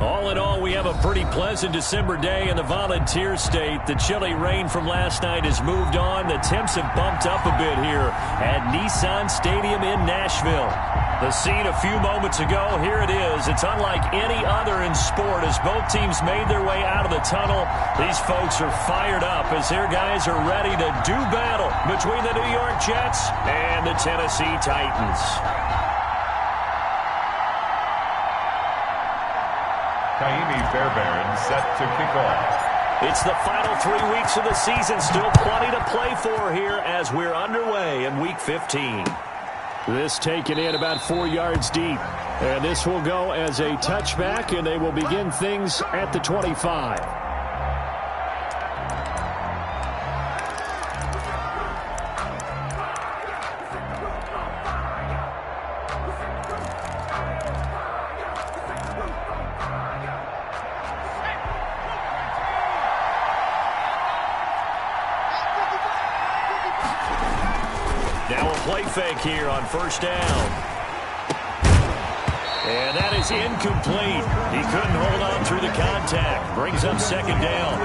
All in all, we have a pretty pleasant December day in the Volunteer State. The chilly rain from last night has moved on. The temps have bumped up a bit here at Nissan Stadium in Nashville. The scene a few moments ago, here it is. It's unlike any other in sport as both teams made their way out of the tunnel. These folks are fired up as their guys are ready to do battle between the New York Jets and the Tennessee Titans. Fairbairn set to kick off. It's the final 3 weeks of the season. Still plenty to play for here as we're underway in Week 15. This taken in about 4 yards deep. And this will go as a touchback, and they will begin things at the 25. Play fake here on first down. And that is incomplete. He couldn't hold on through the contact. Brings up second down.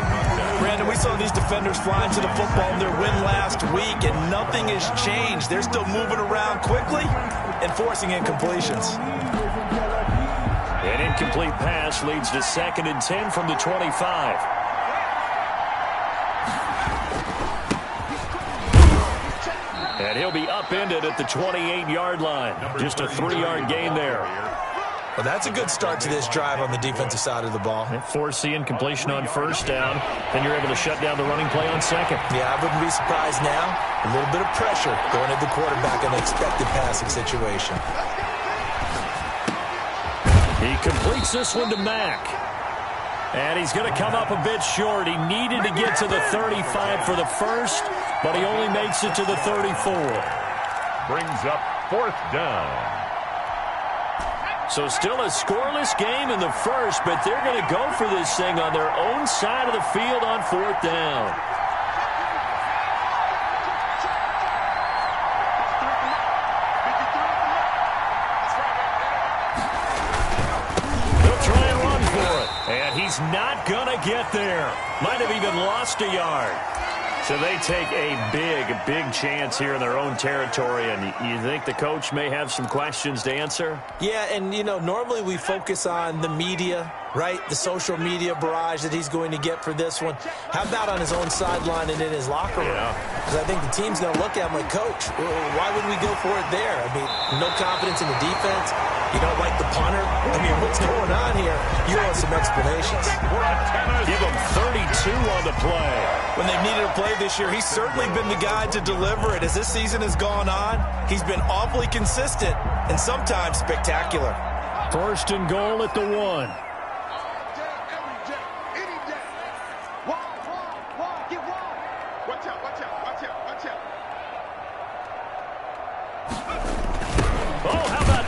Brandon, we saw these defenders flying to the football in their win last week, and nothing has changed. They're still moving around quickly and forcing incompletions. An incomplete pass leads to 2nd and 10 from the 25. And he'll be upended at the 28-yard line. Just a 3-yard gain there. Well, that's a good start to this drive on the defensive side of the ball. Force the incompletion on first down. Then you're able to shut down the running play on second. Yeah, I wouldn't be surprised now. A little bit of pressure going at the quarterback in an expected passing situation. He completes this one to Mack. And he's going to come up a bit short. He needed to get to the 35 for the first, but he only makes it to the 34. Brings up 4th down. So still a scoreless game in the first, but they're going to go for this thing on their own side of the field on 4th down. They'll try and run for it, and he's not going to get there. Might have even lost a yard. So they take a big chance here in their own territory, and you think the coach may have some questions to answer? Yeah, and, you know, normally we focus on the media, right? The social media barrage that he's going to get for this one. How about on his own sideline and in his locker room? Because I think the team's going to look at him like, Coach, why would we go for it there? I mean, no confidence in the defense. You don't like the punter? I mean, what's going on here? You want some explanations. Give him 32 on the play. When they've needed a play this year, he's certainly been the guy to deliver it. As this season has gone on, he's been awfully consistent and sometimes spectacular. 1st and goal at the 1.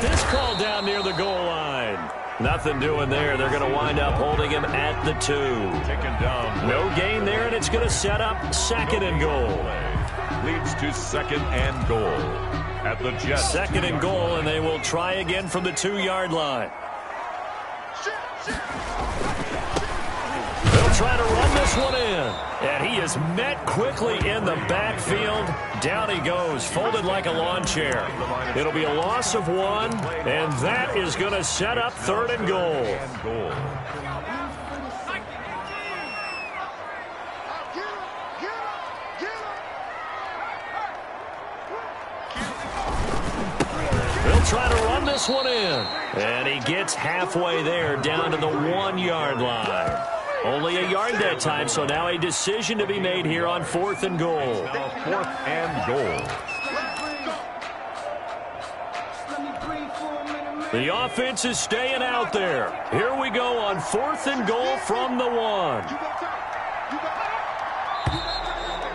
This call down near the goal line. Nothing doing there. They're going to wind up holding him at the 2. Taken down. No gain there, and it's going to set up 2nd and goal. Leads to 2nd and goal at the Jets. 2nd and goal, and they will try again from the 2-yard line. They'll try to run this one in. And he is met quickly in the backfield. Down he goes, folded like a lawn chair. It'll be a loss of 1, and that is going to set up 3rd and goal. They'll try to run this one in. And he gets halfway there, down to the 1-yard line. Only a yard that time, so now a decision to be made here on 4th and goal. Now 4th and goal. The offense is staying out there. Here we go on 4th and goal from the 1.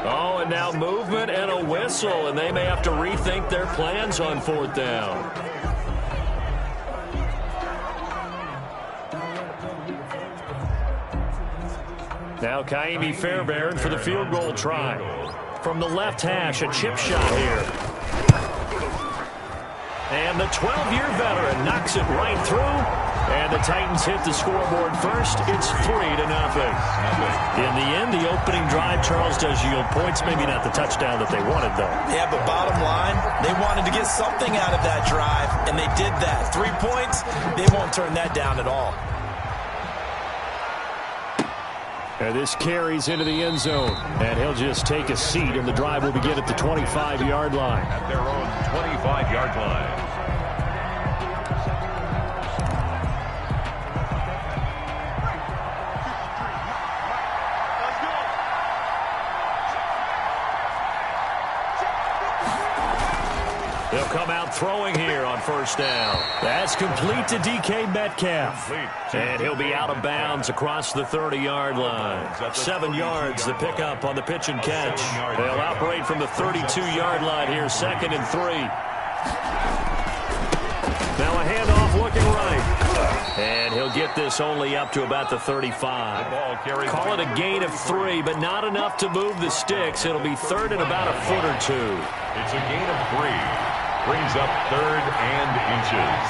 Oh, and now movement and a whistle, and they may have to rethink their plans on 4th down. Now Kaimi Fairbairn for the field goal try. From the left hash, a chip shot here. And the 12-year veteran knocks it right through. And the Titans hit the scoreboard first. It's 3-0. In the end, the opening drive, Charles, does yield points. Maybe not the touchdown that they wanted, though. Yeah, but bottom line, they wanted to get something out of that drive, and they did that. 3 points, they won't turn that down at all. And this carries into the end zone. And he'll just take a seat, and the drive will begin at the 25-yard line. At their own 25-yard line. They'll come out throwing here on first down. That's complete to DK Metcalf. And he'll be out of bounds across the 30-yard line. 7 yards, the pickup on the pitch and catch. They'll operate from the 32-yard line here, 2nd and 3. Now a handoff looking right. And he'll get this only up to about the 35. Call it a gain of 3, but not enough to move the sticks. It'll be 3rd and about a foot or 2. It's a gain of 3. Brings up 3rd and inches.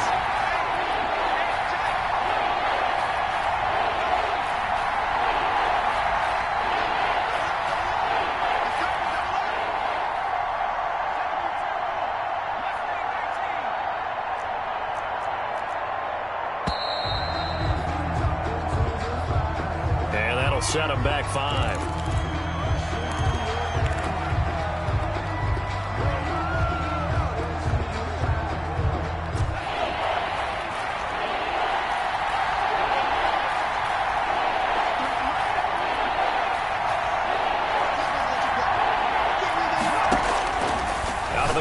And that'll set him back 5.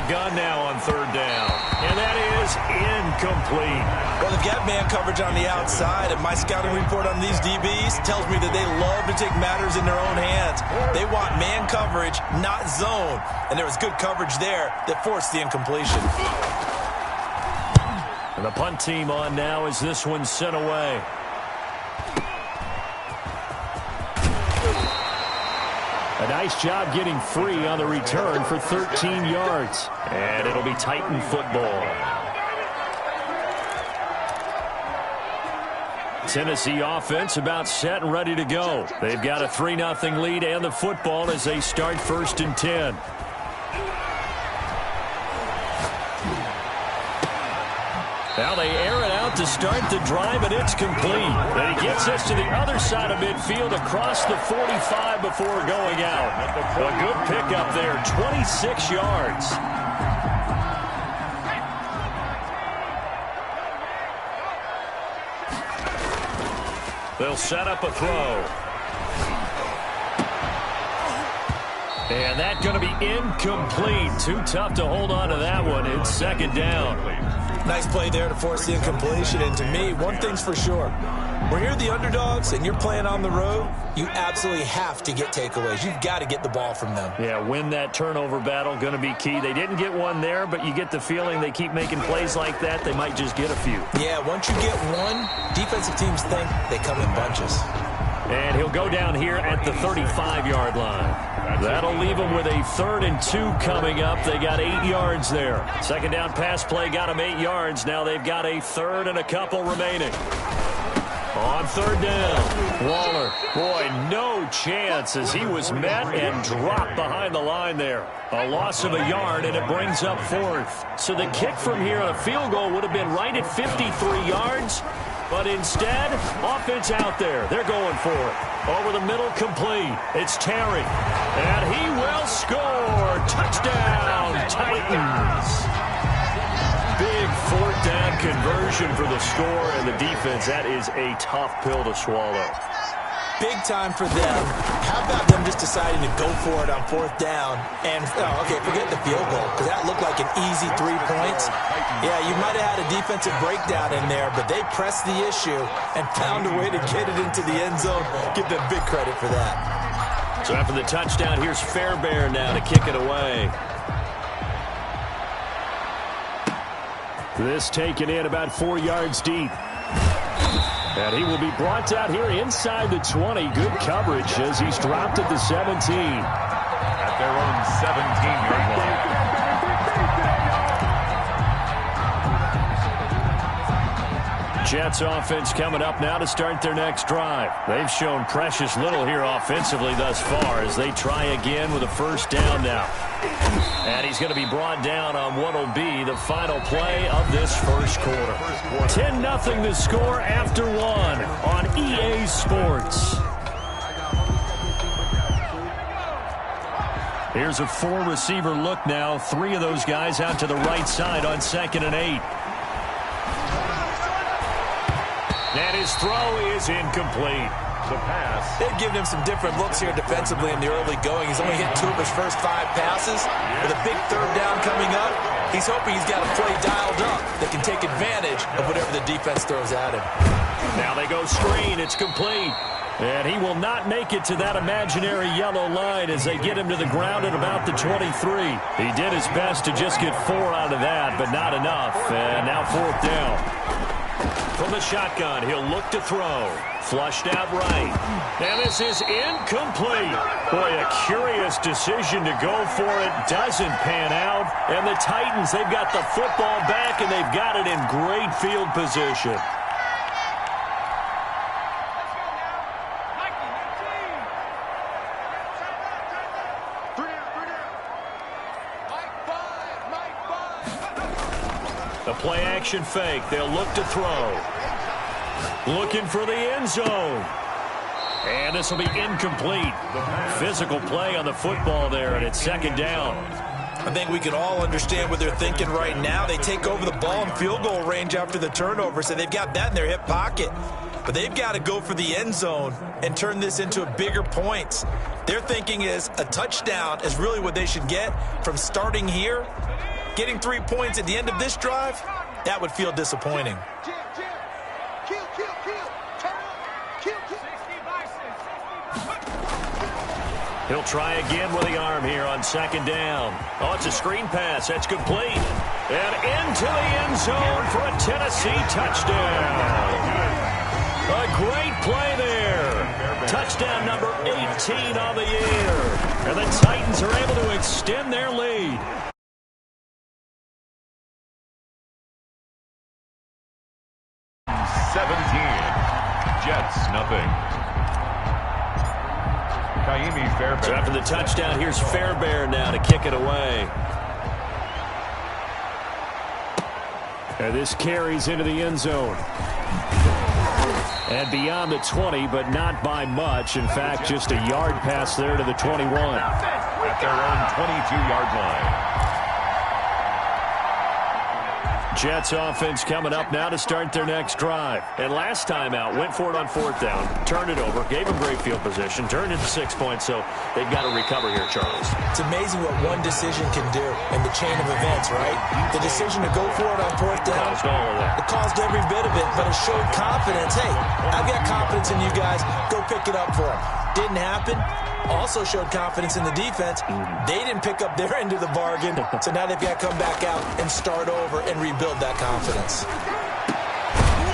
Gun now on 3rd down. And that is incomplete. Well, they've got man coverage on the outside, and my scouting report on these DBs tells me that they love to take matters in their own hands. They want man coverage, not zone. And there was good coverage there that forced the incompletion. And the punt team on now as this one's sent away. A nice job getting free on the return for 13 yards. And it'll be Titan football. Tennessee offense about set and ready to go. They've got a 3-0 lead and the football as they start 1st and 10. Now they air it out to start the drive, and it's complete. Then he gets this to the other side of midfield across the 45 before going out. A good pickup there, 26 yards. They'll set up a throw. And that's going to be incomplete. Too tough to hold on to that one. It's 2nd down. Nice play there to force the incompletion. And to me, one thing's for sure. When you're the underdogs and you're playing on the road, you absolutely have to get takeaways. You've got to get the ball from them. Yeah, win that turnover battle, going to be key. They didn't get one there, but you get the feeling they keep making plays like that, they might just get a few. Yeah, once you get one, defensive teams think they come in bunches. And he'll go down here at the 35-yard line. That'll leave them with a 3rd and 2 coming up. They got 8 yards there. 2nd down pass play got them 8 yards. Now they've got a 3rd and a couple remaining. On 3rd down, Waller. Boy, no chance as he was met and dropped behind the line there. A loss of a yard, and it brings up 4th. So the kick from here on a field goal would have been right at 53 yards. But instead, offense out there. They're going for it. Over the middle, complete. It's Terry. And he will score. Touchdown, Titans. Big 4th down conversion for the score, and the defense, that is a tough pill to swallow. Big time for them. How about them just deciding to go for it on 4th down? And, okay, forget the field goal, because that looked like an easy 3 points. Yeah, you might have had a defensive breakdown in there, but they pressed the issue and found a way to get it into the end zone. Give them big credit for that. So after the touchdown, here's Fairbairn now to kick it away. This taken in about 4 yards deep. And he will be brought out here inside the 20. Good coverage as he's dropped at the 17. At their own 17-yard line. Jets offense coming up now to start their next drive. They've shown precious little here offensively thus far as they try again with a first down now. And he's going to be brought down on what will be the final play of this first quarter. 10-0 the score after one on EA Sports. Here's a four-receiver look now. Three of those guys out to the right side on 2nd and 8. And his throw is incomplete. The pass. They've given him some different looks here defensively in the early going. He's only hit 2 of his first 5 passes. With a big third down coming up, he's hoping he's got a play dialed up that can take advantage of whatever the defense throws at him. Now they go screen. It's complete. And he will not make it to that imaginary yellow line as they get him to the ground at about the 23. He did his best to just get 4 out of that, but not enough. And now 4th down. From the shotgun, he'll look to throw. Flushed out right. And this is incomplete. Boy, a curious decision to go for it. Doesn't pan out. And the Titans, they've got the football back, and they've got it in great field position. The play-action fake. They'll look to throw. Looking for the end zone. And this will be incomplete. Physical play on the football there, and it's 2nd down. I think we can all understand what they're thinking right now. They take over the ball in field goal range after the turnover, so they've got that in their hip pocket. But they've got to go for the end zone and turn this into a bigger points. Their thinking is a touchdown is really what they should get from starting here. Getting 3 points at the end of this drive, that would feel disappointing. He'll try again with the arm here on 2nd down. Oh, it's a screen pass. That's complete. And into the end zone for a Tennessee touchdown. A great play there. Touchdown number 18 on the year. And the Titans are able to extend their lead. Jets, nothing. Fairbairn. So after the touchdown, here's Fairbairn now to kick it away. And this carries into the end zone. And beyond the 20, but not by much. In fact, just a yard pass there to the 21. At their own 22-yard line. Jets offense coming up now to start their next drive. And last time out, went for it on 4th down, turned it over, gave them great field position, turned it to 6 points, so they've got to recover here, Charles. It's amazing what one decision can do in the chain of events, right? The decision to go for it on 4th down, it caused every bit of it, but it showed confidence. Hey, I've got confidence in you guys. Go pick it up for them. Didn't happen. Also showed confidence in the defense. They didn't pick up their end of the bargain, so now they've got to come back out and start over and rebuild that confidence.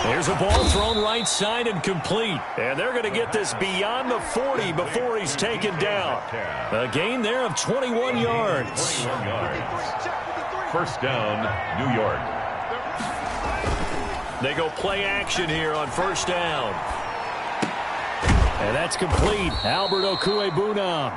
There's a ball thrown right side and complete. And they're going to get this beyond the 40 before he's taken down. A gain there of 21 yards. 21 yards. First down, New York. They go play action here on 1st down. And that's complete. Albert Okwuegbunam.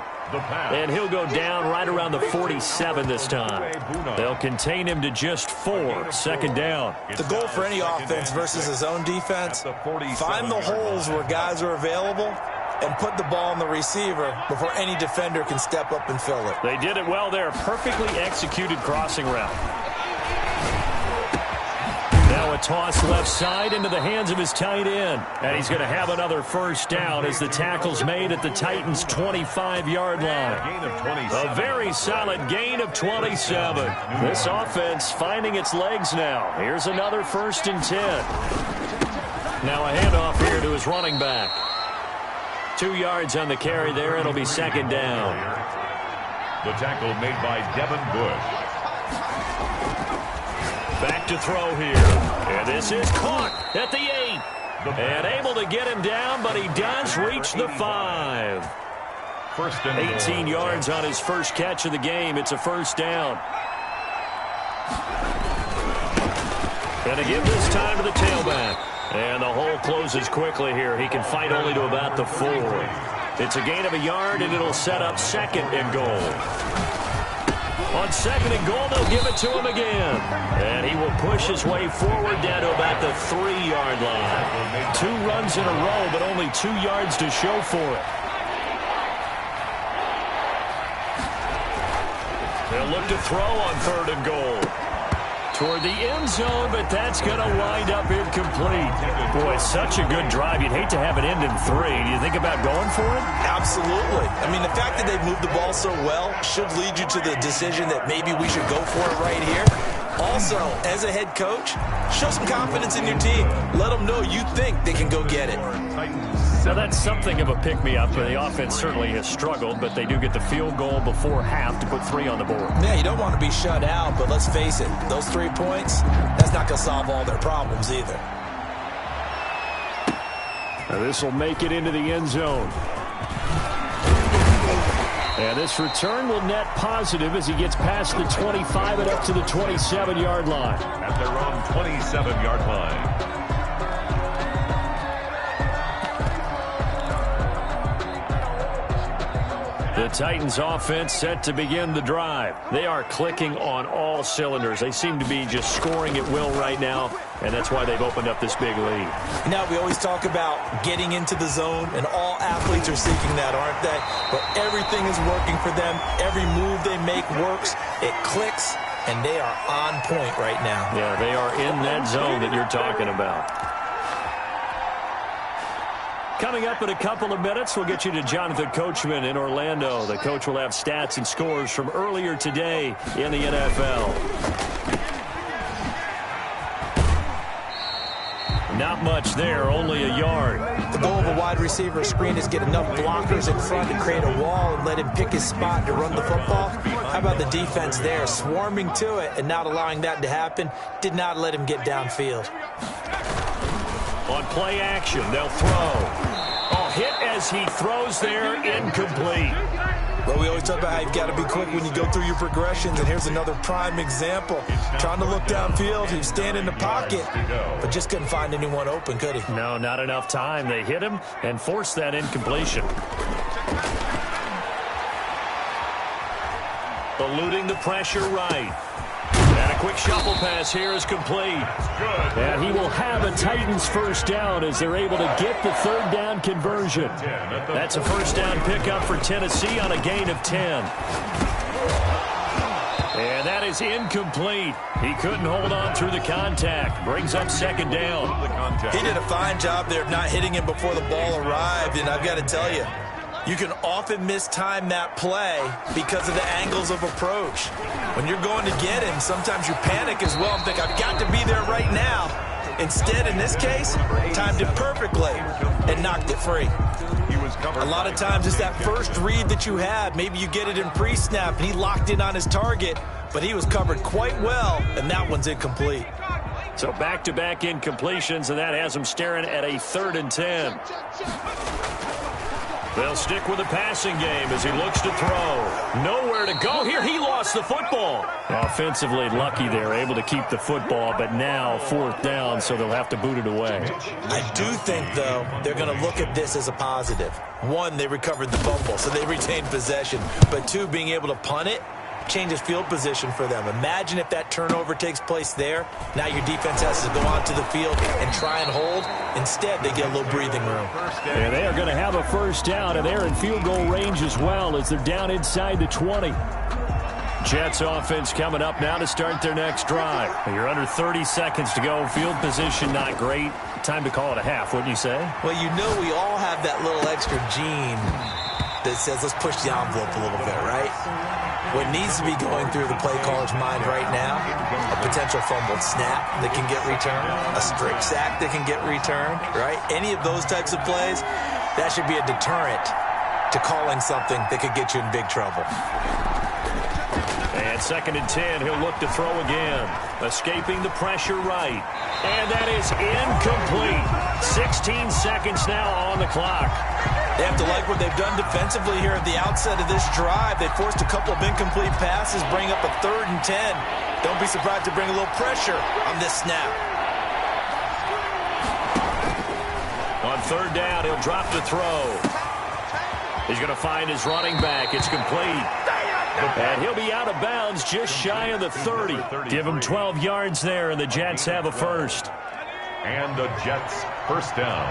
And he'll go down right around the 47 this time. They'll contain him to just 4. 2nd down. The goal for any offense versus his own defense, find the holes where guys are available and put the ball on the receiver before any defender can step up and fill it. They did it well there. Perfectly executed crossing route. Now a toss left side into the hands of his tight end. And he's going to have another first down as the tackle's made at the Titans' 25-yard line. A very solid gain of 27. This offense finding its legs now. Here's another 1st and 10. Now a handoff here to his running back. 2 yards on the carry there. It'll be 2nd down. The tackle made by Devin Bush. Back to throw here. And this is caught at the 8. And able to get him down, but he does reach the 5. 18 yards on his first catch of the game. It's a 1st down. And to give this time to the tailback. And the hole closes quickly here. He can fight only to about the 4. It's a gain of a yard, and it'll set up 2nd and goal. On 2nd and goal, they'll give it to him again. And he will push his way forward down to about the 3-yard line. 2 runs in a row, but only 2 yards to show for it. They'll look to throw on 3rd and goal. Toward the end zone, but that's going to wind up incomplete. Boy, such a good drive. You'd hate to have it end in 3. Do you think about going for it? Absolutely. I mean, the fact that they've moved the ball so well should lead you to the decision that maybe we should go for it right here. Also, as a head coach, show some confidence in your team. Let them know you think they can go get it. Now, that's something of a pick-me-up. The offense certainly has struggled, but they do get the field goal before half to put 3 on the board. Yeah, you don't want to be shut out, but let's face it, those 3 points, that's not going to solve all their problems either. Now, this will make it into the end zone. And this return will net positive as he gets past the 25 and up to the 27-yard line. At their own 27-yard line. The Titans offense set to begin the drive. They are clicking on all cylinders. They seem to be just scoring at will right now, and that's why they've opened up this big lead. Now, we always talk about getting into the zone, and all athletes are seeking that, aren't they? But everything is working for them. Every move they make works. It clicks, and they are on point right now. Yeah, they are in that zone that you're talking about. Coming up in a couple of minutes, we'll get you to Jonathan Coachman in Orlando. The coach will have stats and scores from earlier today in the NFL. Not much there, only a yard. The goal of a wide receiver screen is get enough blockers in front to create a wall and let him pick his spot to run the football. How about the defense there, swarming to it and not allowing that to happen? Did not let him get downfield. On play action, they'll throw. Oh, hit as he throws there, incomplete. Well, we always talk about how you've got to be quick when you go through your progressions, and here's another prime example. Trying to look downfield, he was standing in the pocket, but just couldn't find anyone open, could he? No, not enough time. They hit him and forced that incompletion. Eluding the pressure right. And a quick shuffle pass here is complete. And he will have a Titans first down as they're able to get the 3rd down conversion. That's a first down pickup for Tennessee on a gain of 10. And that is incomplete. He couldn't hold on through the contact. Brings up 2nd down. He did a fine job there of not hitting him before the ball arrived, and I've got to tell you, you can often mistime that play because of the angles of approach. When you're going to get him, sometimes you panic as well and think, I've got to be there right now. Instead, in this case, timed it perfectly and knocked it free. A lot of times it's that first read that you have. Maybe you get it in pre-snap, and he locked in on his target, but he was covered quite well, and that one's incomplete. So back-to-back incompletions, and that has him staring at a 3rd and 10. They'll stick with the passing game as he looks to throw. Nowhere to go here. He lost the football. Offensively lucky they're able to keep the football, but now 4th down, so they'll have to boot it away. I do think, though, they're going to look at this as a positive. 1, they recovered the fumble, so they retained possession. But 2, being able to punt it changes field position for them. Imagine if that turnover takes place there. Now your defense has to go onto the field and try and hold. Instead, they get a little breathing room. And they are going to have a first down, and they're in field goal range as well as they're down inside the 20. Jets offense coming up now to start their next drive. You're under 30 seconds to go. Field position not great. Time to call it a half, wouldn't you say? Well, you know we all have that little extra gene that says let's push the envelope a little bit, right? What needs to be going through the play caller's mind right now, a potential fumbled snap that can get returned, a strip sack that can get returned, right? Any of those types of plays, that should be a deterrent to calling something that could get you in big trouble. And 2nd and 10, he'll look to throw again. Escaping the pressure right. And that is incomplete. 16 seconds now on the clock. They have to like what they've done defensively here at the outset of this drive. They forced a couple of incomplete passes, bring up a 3rd and 10. Don't be surprised to bring a little pressure on this snap. third down. He'll drop to throw. He's going to find his running back. It's complete. And he'll be out of bounds just shy of the 30. Give him 12 yards there, and the Jets have a first. And the Jets first down.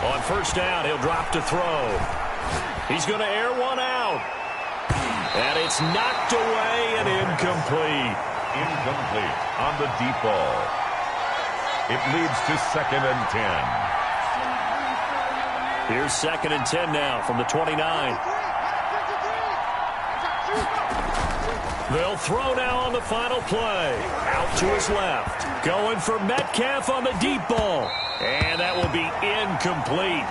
On first down, he'll drop to throw. He's going to air one out. And it's knocked away and incomplete. Incomplete on the deep ball. It leads to 2nd and 10. Here's 2nd and 10 now from the 29. They'll throw now on the final play. Out to his left. Going for Metcalf on the deep ball. And that will be incomplete.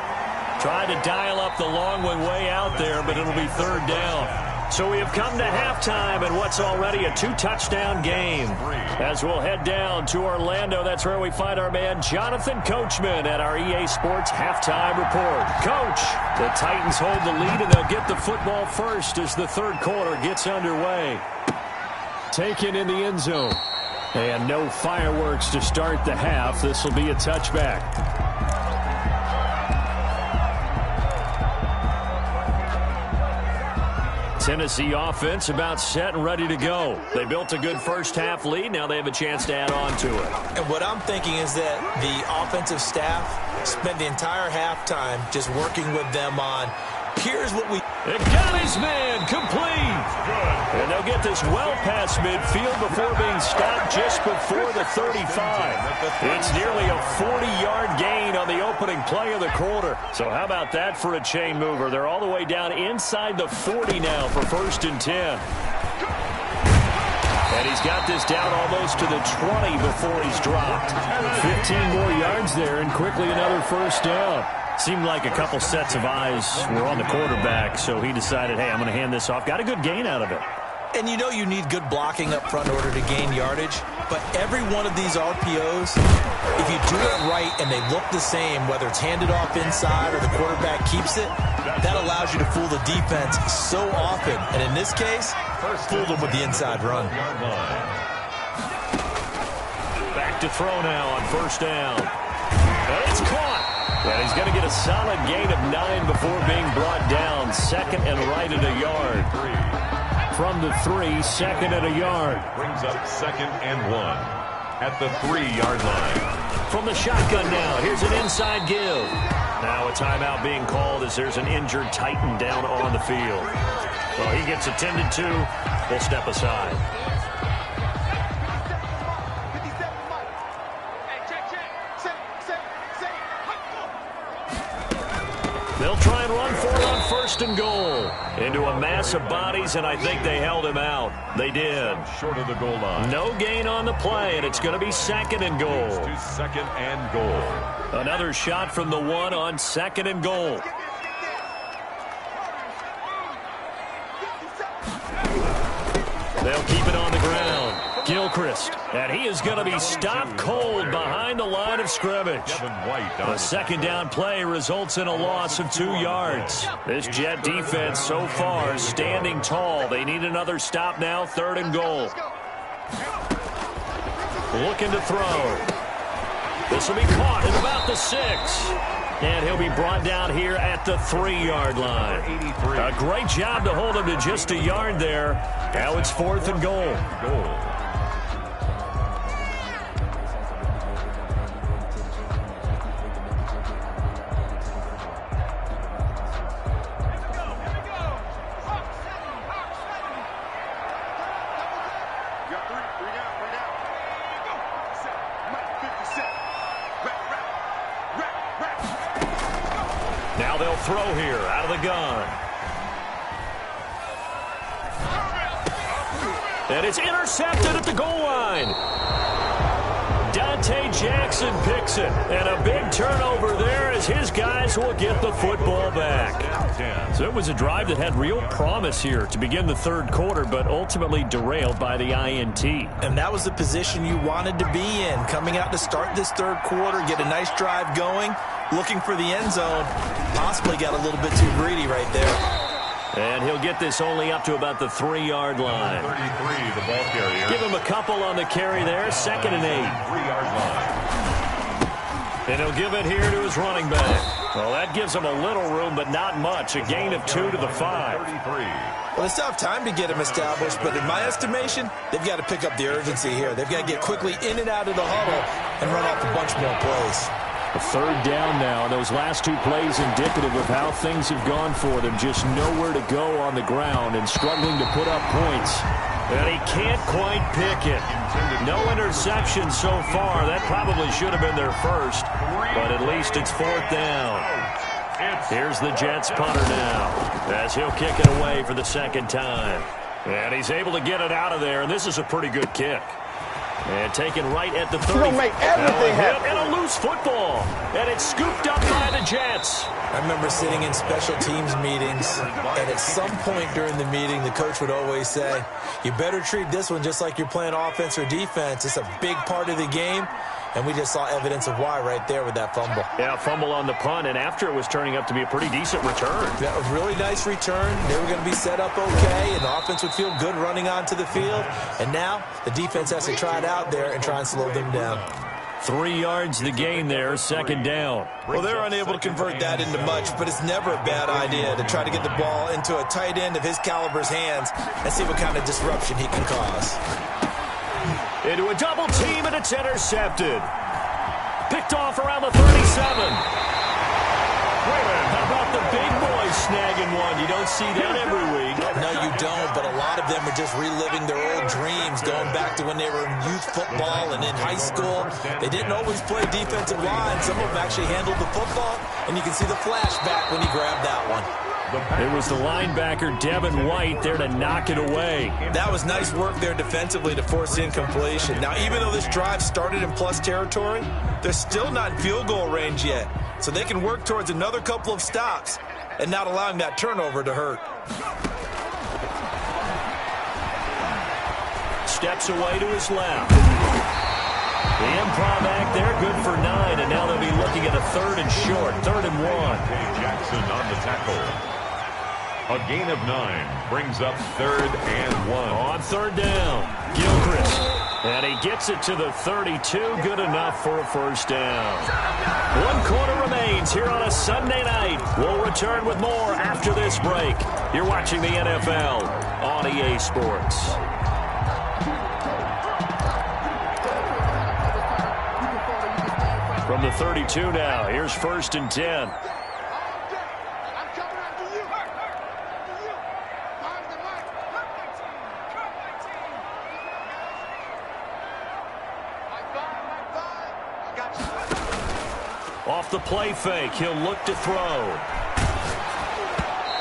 Tried to dial up the long one way out there, but it'll be third down. So we have come to halftime in what's already a 2-touchdown game. As we'll head down to Orlando, that's where we find our man Jonathan Coachman at our EA Sports Halftime Report. Coach, the Titans hold the lead, and they'll get the football first as the third quarter gets underway. Taken in the end zone. And no fireworks to start the half. This will be a touchback. Tennessee offense about set and ready to go. They built a good first-half lead. Now they have a chance to add on to it. And what I'm thinking is that the offensive staff spent the entire halftime just working with them on, here's what we... It got his man complete. And they'll get this well past midfield before being stopped just before the 35. It's nearly a 40-yard gain on the opening play of the quarter. So how about that for a chain mover? They're all the way down inside the 40 now for 1st and 10. And he's got this down almost to the 20 before he's dropped. 15 more yards there and quickly another first down. Seemed like a couple sets of eyes were on the quarterback, so he decided, hey, I'm going to hand this off. Got a good gain out of it. And you know you need good blocking up front in order to gain yardage, but every one of these RPOs, if you do it right and they look the same, whether it's handed off inside or the quarterback keeps it, that allows you to fool the defense so often. And in this case, fooled them with the inside run. Back to throw now on first down. And it's caught. And he's going to get a solid gain of 9 before being brought down. 2nd and right at a yard. From the 3, 2nd and a yard. Brings up 2nd and 1 at the 3-yard line. From the shotgun now, here's an inside give. Now a timeout being called as there's an injured Titan down on the field. Well, he gets attended to. We'll step aside. They'll try and run for it on 1st and goal. Into a mass of bodies, and I think they held him out. They did. Short of the goal line. No gain on the play, and it's going to be 2nd and goal. To 2nd and goal. Another shot from the 1 on 2nd and goal. They'll keep it on the ground. Gilchrist, and he is going to be stopped cold behind the line of scrimmage. The 2nd down play results in a loss of 2 yards. This Jet defense so far standing tall. They need another stop now, 3rd and goal. Looking to throw. This will be caught at about the 6. And he'll be brought down here at the 3-yard line. A great job to hold him to just a yard there. Now it's 4th and goal. Now they'll throw here out of the gun. And it's intercepted at the goal line. Dante Jackson picks it. And a big turnover there as his guys will get the football back. So it was a drive that had real promise here to begin the 3rd quarter, but ultimately derailed by the INT. And that was the position you wanted to be in. Coming out to start this 3rd quarter, get a nice drive going, looking for the end zone. Possibly got a little bit too greedy right there. And he'll get this only up to about the 3-yard line. 33, the ball carrier. Give him a couple on the carry there. 2nd and 8. 3-yard line. And he'll give it here to his running back. Well, that gives him a little room, but not much. A gain of 2 to the 5. 33. Well, they still have time to get him established, but in my estimation, they've got to pick up the urgency here. They've got to get quickly in and out of the huddle and run off a bunch more plays. A third down now. Those last 2 plays indicative of how things have gone for them. Just nowhere to go on the ground and struggling to put up points. And he can't quite pick it. No interception so far. That probably should have been their first, but at least it's 4th down. Here's the Jets punter now as he'll kick it away for the 2nd time. And he's able to get it out of there, and this is a pretty good kick. And taken right at the 30. He'll make everything happen. And a loose football. And it's scooped up by the Jets. I remember sitting in special teams meetings, and at some point during the meeting, the coach would always say, you better treat this one just like you're playing offense or defense. It's a big part of the game, and we just saw evidence of why right there with that fumble. Yeah, fumble on the punt, and after it was turning up to be a pretty decent return. Yeah, a really nice return. They were going to be set up okay, and the offense would feel good running onto the field. And now the defense has to try it out there and try and slow them down. 3 yards the gain there, 2nd down. Well, they're unable to convert that into much, but it's never a bad idea to try to get the ball into a tight end of his caliber's hands and see what kind of disruption he can cause. Into a double team, and it's intercepted. Picked off around the 37. How about the big boys snagging one? You don't see that every week. No, you don't, but a lot of them are just reliving their old dreams, going back to when they were in youth football and in high school. They didn't always play defensive line. Some of them actually handled the football, and you can see the flashback when he grabbed that one. It was the linebacker, Devin White, there to knock it away. That was nice work there defensively to force incompletion. Now, even though this drive started in plus territory, they're still not in field goal range yet. So they can work towards another couple of stops and not allowing that turnover to hurt. Steps away to his left. The improv act there, good for 9, and now they'll be looking at a 3rd and short, 3rd and 1. Jackson on the tackle. A gain of 9 brings up 3rd and 1. On 3rd down, Gilchrist. And he gets it to the 32, good enough for a 1st down. 1 quarter remains here on a Sunday night. We'll return with more after this break. You're watching the NFL on EA Sports. From the 32 now, here's 1st and 10. Off the play fake, he'll look to throw.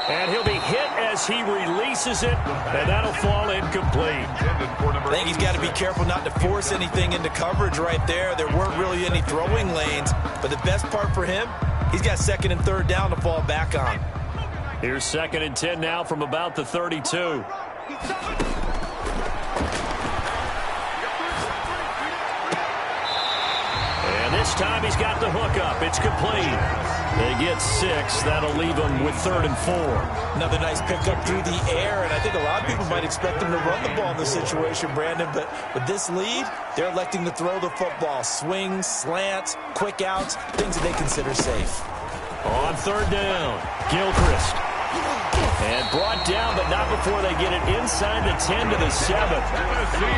And he'll be hit as he releases it, and that'll fall incomplete. I think he's got to be careful not to force anything into coverage right there. There weren't really any throwing lanes, but the best part for him, he's got 2nd and 3rd down to fall back on. Here's 2nd and 10 now from about the 32. This time he's got the hook up. It's complete. They get 6. That'll leave them with 3rd and 4. Another nice pickup through the air, and I think a lot of people might expect them to run the ball in this situation, Brandon, but with this lead, they're electing to throw the football. Swings, slants, quick outs, things that they consider safe. On 3rd down, Gilchrist. And brought down, but not before they get it inside the 10 to the 7.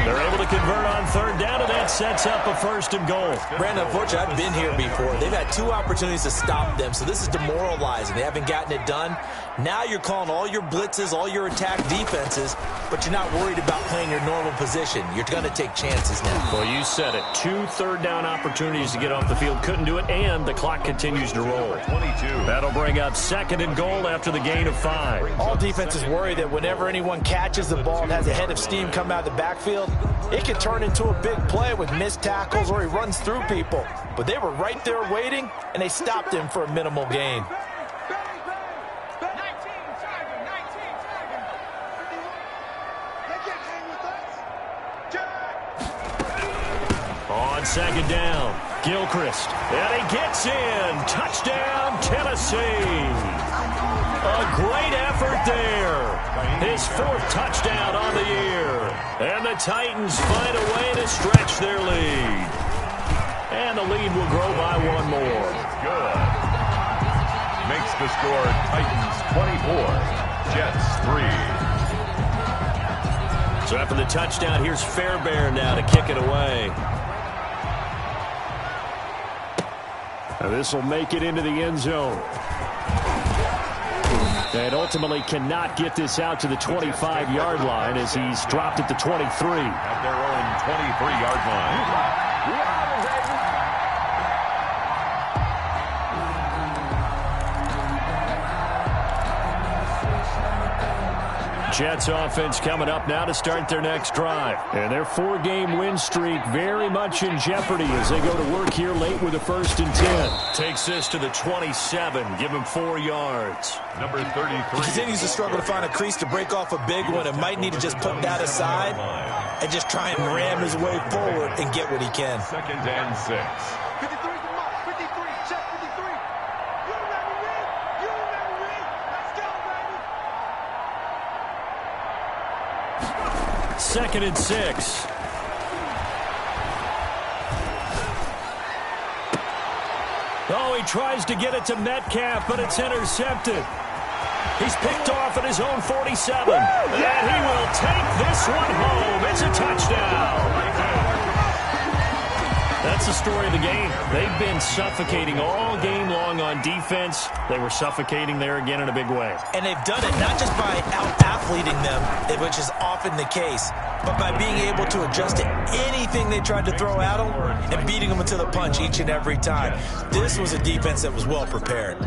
They're able to convert on 3rd down, and that sets up a 1st and goal. Brandon, unfortunately, I've been here before. They've had 2 opportunities to stop them, so this is demoralizing. They haven't gotten it done. Now you're calling all your blitzes, all your attack defenses, but you're not worried about playing your normal position. You're going to take chances now. Well, you said it. 2 3rd down opportunities to get off the field. Couldn't do it, and the clock continues to roll. 22. That'll bring up 2nd and goal after the gain of 5. All defenses worry that whenever anyone catches the ball and has a head of steam come out of the backfield, it can turn into a big play with missed tackles or he runs through people. But they were right there waiting, and they stopped him for a minimal gain. On 2nd down, Gilchrist. And he gets in. Touchdown, Tennessee. A great effort there. His 4th touchdown on the year. And the Titans find a way to stretch their lead. And And the lead will grow by one more. Good. Makes the score Titans 24, Jets 3. So after the touchdown, here's Fairbairn now to kick it away. This will make it into the end zone. And ultimately cannot get this out to the 25-yard line as he's dropped at the 23. At their own 23-yard line. Jets offense coming up now to start their next drive. And their 4-game win streak very much in jeopardy as they go to work here late with a 1st and 10. Takes this to the 27. Give him 4 yards. Number 33. He continues to struggle to find a crease to break off a big one and might need to just put that aside and just try and ram his way forward and get what he can. 2nd and 6. 2nd and 6. Oh, he tries to get it to Metcalf, but it's intercepted. He's picked off at his own 47. And he will take this one home. It's a touchdown. That's the story of the game. They've been suffocating all game long on defense. They were suffocating there again in a big way. And they've done it not just by out-athleting them, which is often the case, but by being able to adjust to anything they tried to throw at them and beating them into the punch each and every time. This was a defense that was well prepared.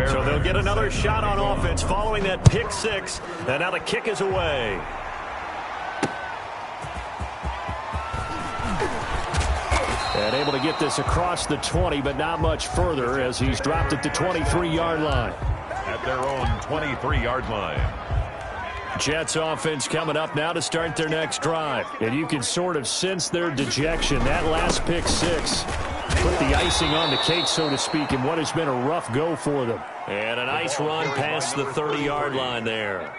So they'll get another shot on offense following that pick 6. And now the kick is away. And able to get this across the 20, but not much further as he's dropped at the 23-yard line. At their own 23-yard line. Jets offense coming up now to start their next drive. And you can sort of sense their dejection. That last pick 6 put the icing on the cake, so to speak, in what has been a rough go for them. And a nice run past the 30-yard line there.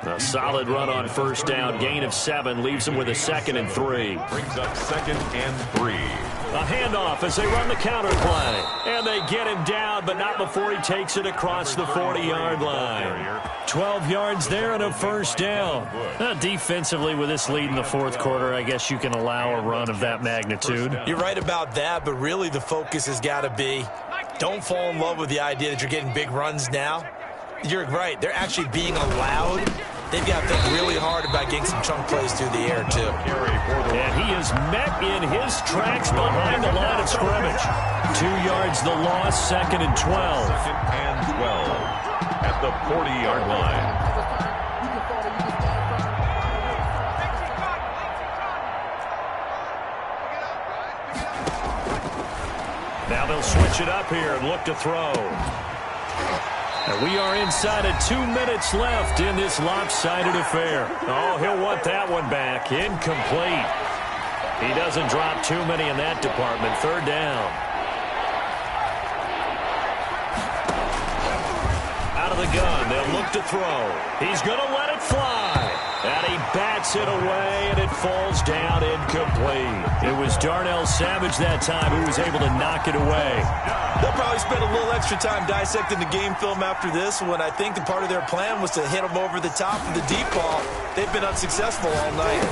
A solid run on 1st down. Gain of 7 leaves them with a 2nd and 3. Brings up 2nd and 3. A handoff as they run the counter play. And they get him down, but not before he takes it across the 40-yard line. 12 yards there and a 1st down. Defensively, with this lead in the 4th quarter, I guess you can allow a run of that magnitude. You're right about that, but really the focus has got to be don't fall in love with the idea that you're getting big runs now. You're right. They're actually being allowed. They've got to think really hard about getting some chunk plays through the air, too. And he is met in his tracks behind the line of scrimmage. 2 yards the loss, 2nd and 12. 2nd and 12 at the 40-yard line. Now they'll switch it up here and look to throw. And we are inside of 2 minutes left in this lopsided affair. Oh, he'll want that one back. Incomplete. He doesn't drop too many in that department. 3rd down. Out of the gun. They'll look to throw. He's going to let it fly. And he bats it away, and it falls down incomplete. It was Darnell Savage that time who was able to knock it away. They'll probably spend a little extra time dissecting the game film after this one. I think the part of their plan was to hit them over the top of the deep ball. They've been unsuccessful all night.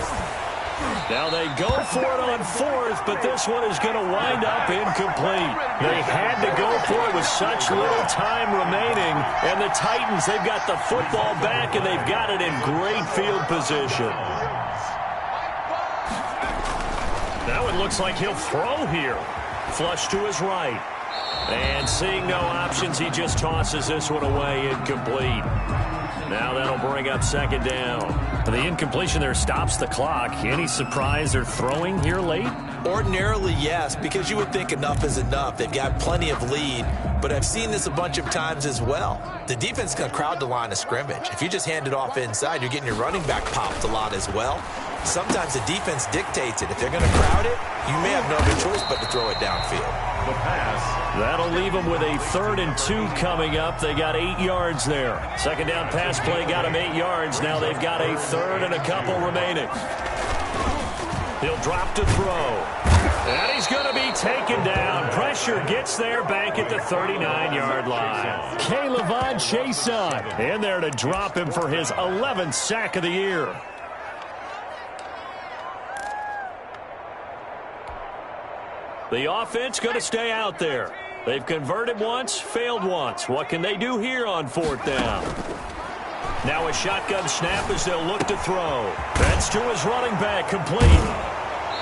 Now they go for it on 4th, but this one is going to wind up incomplete. They had to go for it with such little time remaining. And the Titans, they've got the football back, and they've got it in great field position. Now it looks like he'll throw here. Flush to his right. And seeing no options, he just tosses this one away, incomplete. Now that'll bring up 2nd down. The incompletion there stops the clock. Any surprise they're throwing here late? Ordinarily, yes, because you would think enough is enough. They've got plenty of lead, but I've seen this a bunch of times as well. The defense can crowd the line of scrimmage. If you just hand it off inside, you're getting your running back popped a lot as well. Sometimes the defense dictates it. If they're going to crowd it, you may have no other choice but to throw it downfield. The pass. That'll leave them with a 3rd and 2 coming up. They got 8 yards there. 2nd down pass play got them 8 yards. Now they've got a 3rd and a couple remaining. He'll drop to throw. And he's going to be taken down. Pressure gets there back at the 39-yard line. K'Lavon Chaisson in there to drop him for his 11th sack of the year. The offense going to stay out there. They've converted once, failed once. What can they do here on 4th down? Now a shotgun snap as they'll look to throw. That's to his running back, complete.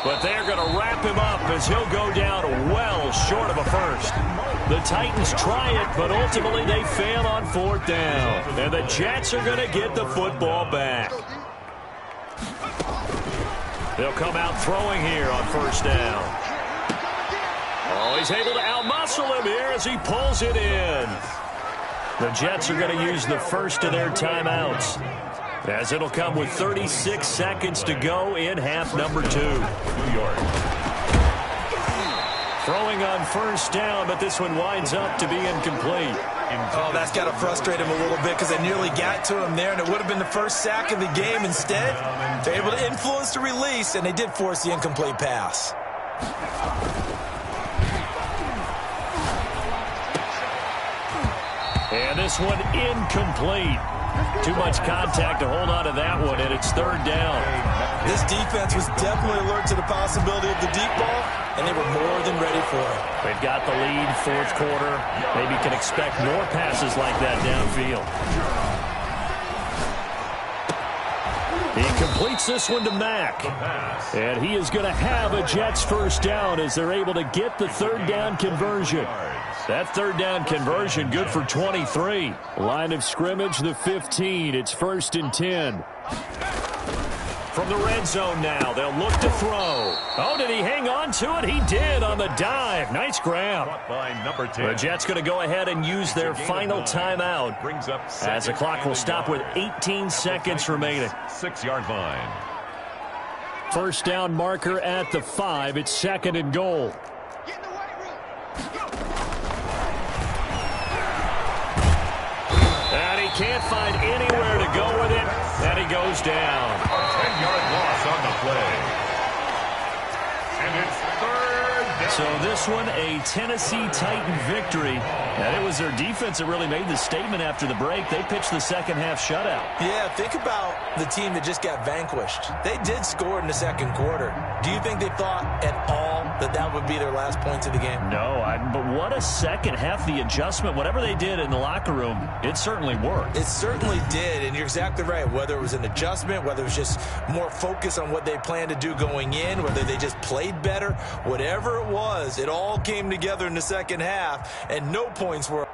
But they're going to wrap him up as he'll go down well short of a first. The Titans try it, but ultimately they fail on 4th down. And the Jets are going to get the football back. They'll come out throwing here on 1st down. Oh, he's able to outmuscle him here as he pulls it in. The Jets are going to use the first of their timeouts, as it'll come with 36 seconds to go in half number 2. New York. Throwing on 1st down, but this one winds up to be incomplete. Oh, that's got to frustrate him a little bit because they nearly got to him there, and it would have been the first sack of the game. Instead, they're able to influence the release, and they did force the incomplete pass. And this one incomplete. Too much contact to hold on to that one, and it's 3rd down. This defense was definitely alert to the possibility of the deep ball, and they were more than ready for it. They've got the lead, 4th quarter. Maybe can expect more passes like that downfield. He completes this one to Mack. And he is going to have a Jets 1st down as they're able to get the 3rd down conversion. That 3rd down conversion good for 23. Line of scrimmage, the 15. It's 1st and 10. From the red zone now, they'll look to throw. Oh, did he hang on to it? He did on the dive. Nice grab. By number 10. The Jets going to go ahead and use their final timeout as the clock will stop with 18 seconds remaining. 6-yard line. 1st down marker at the 5. It's 2nd and goal. And he can't find anywhere to go with it. And he goes down. 10-yard loss on the play. And it's 3rd down. So this one, a Tennessee Titan victory. And it was their defense that really made the statement after the break. They pitched the second half shutout. Yeah, think about the team that just got vanquished. They did score in the 2nd quarter. Do you think they thought at all that that would be their last points of the game? No, but what a second half. The adjustment, whatever they did in the locker room, it certainly worked. It certainly did, and you're exactly right. Whether it was an adjustment, whether it was just more focus on what they planned to do going in, whether they just played better, whatever it was, it all came together in the second half, and no points were